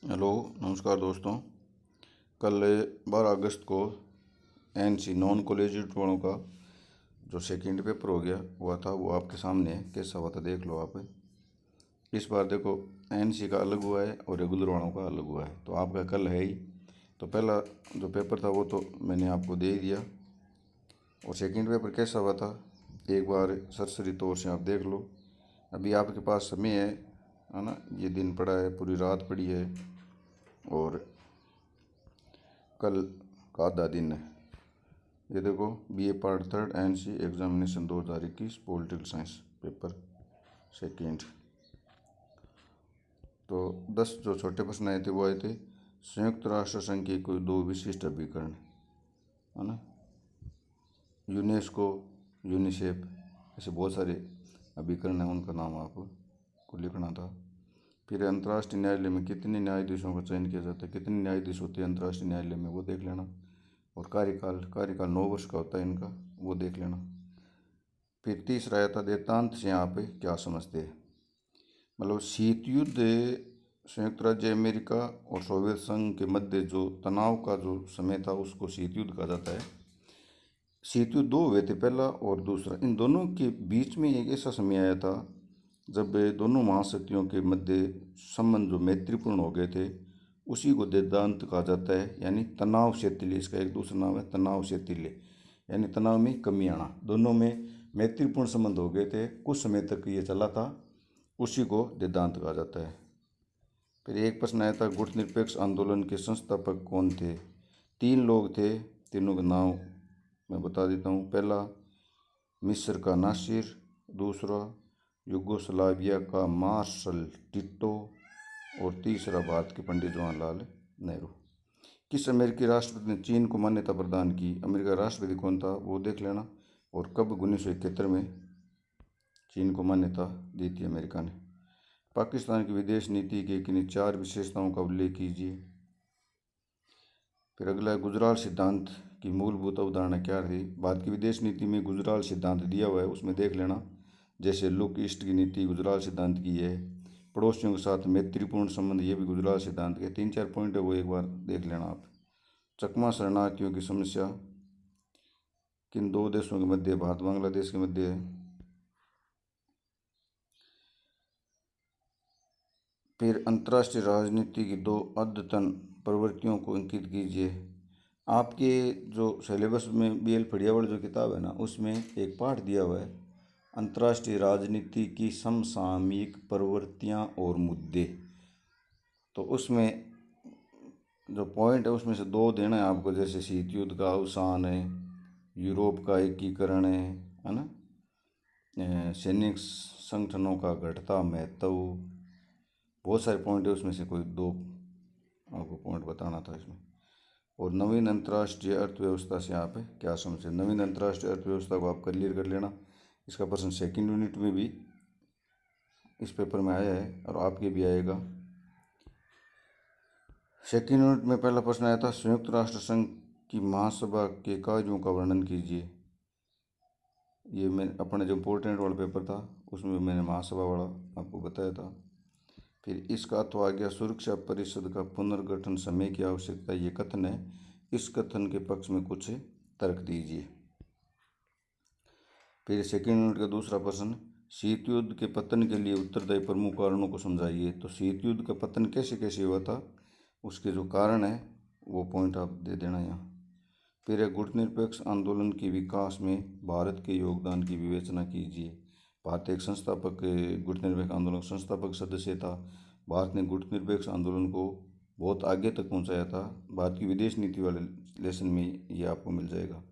Hello, नमस्कार दोस्तों। कल 12 अगस्त को एनसी नॉन कॉलेजिएट वालों का जो सेकंड पेपर हो गया हुआ था वो आपके सामने है। कैसा हुआ था देख लो आप। इस बार देखो, एनसी का अलग हुआ है और रेगुलर वालों का अलग हुआ है। तो आपका कल है ही, तो पहला जो पेपर था वो तो मैंने आपको दे ही दिया। और सेकंड पेपर कैसा हुआ था एक बार सरसरी तौर से आप देख लो। अभी आपके पास समय है ना। ये दिन पड़ा है, पूरी रात पड़ी है और कल का आधा दिन है। ये देखो, BA part third NC examination 2021 political science paper second. तो 10 जो छोटे प्रश्न आए थे वो आए थे संयुक्त राष्ट्र संघ के कोई 2 विशिष्ट अभिकरण, है ना। यूनेस्को, यूनिसेफ, ऐसे बहुत सारे अभिकरण हैं, उनका नाम आपको लिखना था। फिर अंतर्राष्ट्रीय न्यायालय में कितने न्यायाधीशों का चयन किया जाता है, कितने न्यायाधीश होते हैं अंतर्राष्ट्रीय न्यायालय में, वो देख लेना। और कार्यकाल 9 वर्ष का होता है इनका, वो देख लेना। फिर तीसरा आया था देतांत से यहाँ पे क्या समझते हैं। मतलब शीत युद्ध, संयुक्त राज्य अमेरिका और सोवियत संघ के मध्य जो तनाव का जो समय था उसको शीत युद्ध कहा जाता है। शीत युद्ध 2 हुए थे, पहला और दूसरा। इन दोनों के बीच में एक ऐसा समय आया था जब दोनों महाशक्तियों के मध्य संबंध जो मैत्रीपूर्ण हो गए थे, उसी को देदांत कहा जाता है, यानी तनाव शैथिल्य। इसका एक दूसरा नाम है तनाव शैथिल्य, यानी तनाव में कमी आना। दोनों में मैत्रीपूर्ण संबंध हो गए थे, कुछ समय तक ये चला था, उसी को देदांत कहा जाता है। फिर एक प्रश्न आया था गुटनिरपेक्ष आंदोलन के संस्थापक कौन थे। 3 लोग थे, तीनों के नाम मैं बता देता हूँ। पहला मिस्र का नासिर, दूसरा युगोस्लाविया का मार्शल टिटो और तीसरा भारत के पंडित जवाहरलाल नेहरू। किस अमेरिकी राष्ट्रपति ने चीन को मान्यता प्रदान की। अमेरिका राष्ट्रपति कौन था वो देख लेना। और कब 1971 में चीन को मान्यता दी थी अमेरिका ने। पाकिस्तान की विदेश नीति के किन्हीं 4 विशेषताओं का उल्लेख कीजिए। फिर अगला है गुजराल सिद्धांत की मूलभूत अवधारणा क्या थी। भारत की विदेश नीति में गुजराल सिद्धांत दिया हुआ है, उसमें देख लेना। जैसे लुक ईस्ट की नीति गुजराल सिद्धांत की है। पड़ोसियों के साथ मैत्रीपूर्ण संबंध, ये भी गुजराल सिद्धांत के 3-4 पॉइंट है, वो एक बार देख लेना आप। चकमा शरणार्थियों की समस्या किन 2 देशों के मध्य, भारत बांग्लादेश के मध्य है। फिर अंतर्राष्ट्रीय राजनीति की 2 अद्यतन प्रवृत्तियों को अंकित कीजिए। आपके जो सिलेबस में BL फड़ियावल जो किताब है ना, उसमें एक पाठ दिया हुआ है अंतर्राष्ट्रीय राजनीति की समसामयिक प्रवृत्तियां और मुद्दे। तो उसमें जो पॉइंट है उसमें से 2 देना है आपको, जैसे शीत युद्ध का अवसान है, यूरोप का एकीकरण है ना, सैनिक संगठनों का घटता महत्व। बहुत सारे पॉइंट है, उसमें से कोई 2 आपको पॉइंट बताना था इसमें। और नवीन अंतर्राष्ट्रीय अर्थव्यवस्था से आप क्या समझे। नवीन अंतर्राष्ट्रीय अर्थव्यवस्था को आप क्लियर कर लेना। इसका प्रश्न सेकंड यूनिट में भी इस पेपर में आया है और आपके भी आएगा। सेकंड यूनिट में पहला प्रश्न आया था संयुक्त राष्ट्र संघ की महासभा के कार्यों का वर्णन कीजिए। ये मैं अपने जो इम्पोर्टेंट वाला पेपर था उसमें मैंने महासभा वाला आपको बताया था। फिर इसका तो आ गया सुरक्षा परिषद का पुनर्गठन समय की आवश्यकता, ये कथन है। इस कथन के पक्ष में कुछ तर्क दीजिए। फिर सेकेंड यूनिट का दूसरा प्रश्न शीत युद्ध के पतन के लिए उत्तरदायी प्रमुख कारणों को समझाइए। तो शीत युद्ध का पतन कैसे कैसे हुआ था, उसके जो कारण है वो पॉइंट आप दे देना यहाँ। फिर है गुटनिरपेक्ष आंदोलन के विकास में भारत के योगदान की विवेचना कीजिए। भारत एक संस्थापक गुटनिरपेक्ष आंदोलन संस्थापक सदस्य था। भारत ने गुटनिरपेक्ष आंदोलन को बहुत आगे तक पहुंचाया था। भारत की विदेश नीति वाले लेसन में ये आपको मिल जाएगा।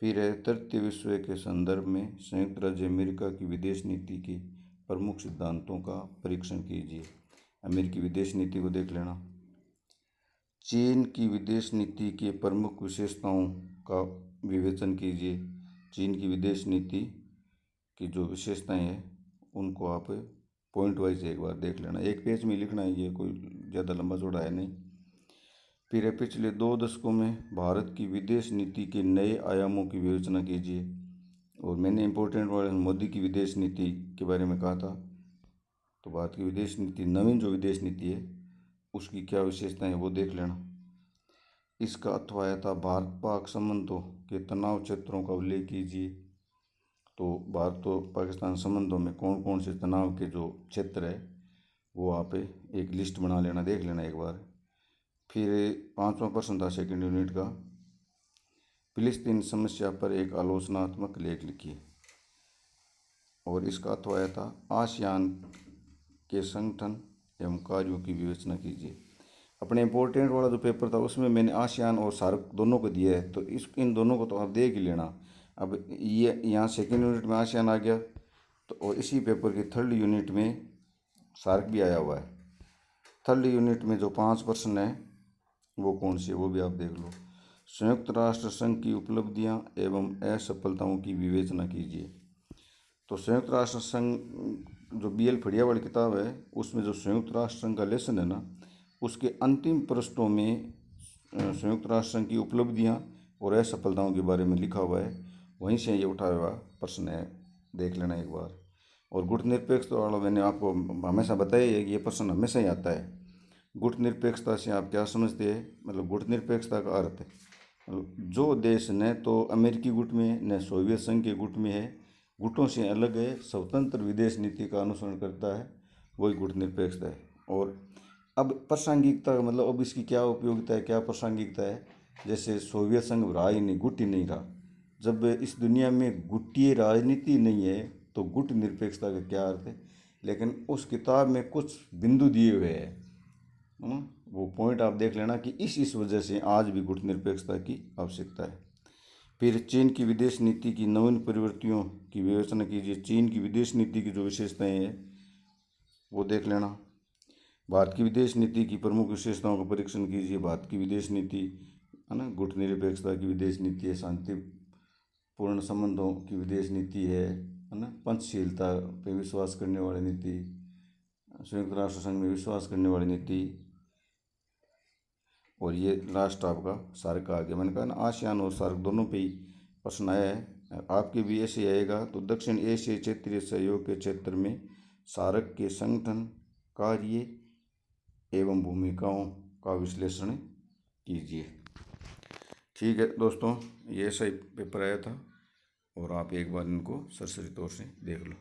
फिर है तृतीय विश्व के संदर्भ में संयुक्त राज्य अमेरिका की विदेश नीति के प्रमुख सिद्धांतों का परीक्षण कीजिए। अमेरिकी विदेश नीति को देख लेना। चीन की विदेश नीति के प्रमुख विशेषताओं का विवेचन कीजिए। चीन की विदेश नीति की जो विशेषताएं हैं उनको आप पॉइंट वाइज एक बार देख लेना। एक पेज में लिखना है, ये कोई ज़्यादा लंबा चौड़ा है नहीं। फिर पिछले 2 दशकों में भारत की विदेश नीति के नए आयामों की विवेचना कीजिए। और मैंने इम्पोर्टेंट वाले मोदी की विदेश नीति के बारे में कहा था। तो भारत की विदेश नीति, नवीन जो विदेश नीति है उसकी क्या विशेषताएं हैं वो देख लेना। इसका अथवा यथा भारत पाक संबंधों के तनाव क्षेत्रों का उल्लेख कीजिए। तो भारत और पाकिस्तान संबंधों में कौन कौन से तनाव के जो क्षेत्र है वो आप एक लिस्ट बना लेना, देख लेना एक बार। फिर 5वां प्रश्न था सेकेंड यूनिट का, फिलिस्तीन समस्या पर एक आलोचनात्मक लेख लिखिए। और इसका अथवा यह था आसियान के संगठन एवं कार्यों की विवेचना कीजिए। अपने इम्पोर्टेंट वाला जो पेपर था उसमें मैंने आसियान और सार्क दोनों को दिया है, तो इन दोनों को तो आप देख ही लेना। अब ये यहाँ सेकेंड यूनिट में आसियान आ गया, तो और इसी पेपर की थर्ड यूनिट में सार्क भी आया हुआ है। थर्ड यूनिट में जो 5 प्रश्न है वो कौन से, वो भी आप देख लो। संयुक्त राष्ट्र संघ की उपलब्धियां एवं असफलताओं की विवेचना कीजिए। तो संयुक्त राष्ट्र संघ जो BL फड़िया वाली किताब है उसमें जो संयुक्त राष्ट्र संघ का लेसन है ना, उसके अंतिम पृष्ठों में संयुक्त राष्ट्र संघ की उपलब्धियां और असफलताओं के बारे में लिखा हुआ है, वहीं से ये उठाया हुआ प्रश्न है, देख लेना एक बार। और गुट निरपेक्षता वाला मैंने आपको हमेशा बताया है कि ये प्रश्न हमेशा ही आता है। गुट निरपेक्षता से आप क्या समझते हैं, मतलब गुट निरपेक्षता का अर्थ है जो देश न तो अमेरिकी गुट में न सोवियत संघ के गुट में है, गुटों से अलग है, स्वतंत्र विदेश नीति का अनुसरण करता है, वही गुट निरपेक्षता है। और अब प्रासंगिकता मतलब अब इसकी क्या उपयोगिता है, क्या प्रासंगिकता है, जैसे सोवियत संघ रहा ही नहीं, गुट ही नहीं रहा। जब इस दुनिया में गुटीय राजनीति नहीं है तो गुट निरपेक्षता का क्या अर्थ है। लेकिन उस किताब में कुछ बिंदु दिए हुए हैं, वो पॉइंट आप देख लेना कि इस वजह से आज भी गुट निरपेक्षता की आवश्यकता है। फिर चीन की विदेश नीति की नवीन प्रवृत्तियों की विवेचना कीजिए। चीन की विदेश नीति की जो विशेषताएं हैं वो देख लेना। भारत की विदेश नीति की प्रमुख विशेषताओं का परीक्षण कीजिए। भारत की विदेश नीति है ना, गुट निरपेक्षता की विदेश नीति है, शांतिपूर्ण संबंधों की विदेश नीति है ना, पंचशीलता पे विश्वास करने वाली नीति, संयुक्त राष्ट्र संघ में विश्वास करने वाली नीति, और ये लास्ट आपका सार्क आ गया। मैंने कहा ना आसियान और सार्क दोनों पे ही प्रश्न आया है, आपके भी ऐसे आएगा। तो दक्षिण एशियाई क्षेत्रीय सहयोग के क्षेत्र में सार्क के संगठन, कार्य एवं भूमिकाओं का विश्लेषण कीजिए। ठीक है दोस्तों, ये ऐसा ही पेपर आया था और आप एक बार इनको सरसरी तौर से देख लो।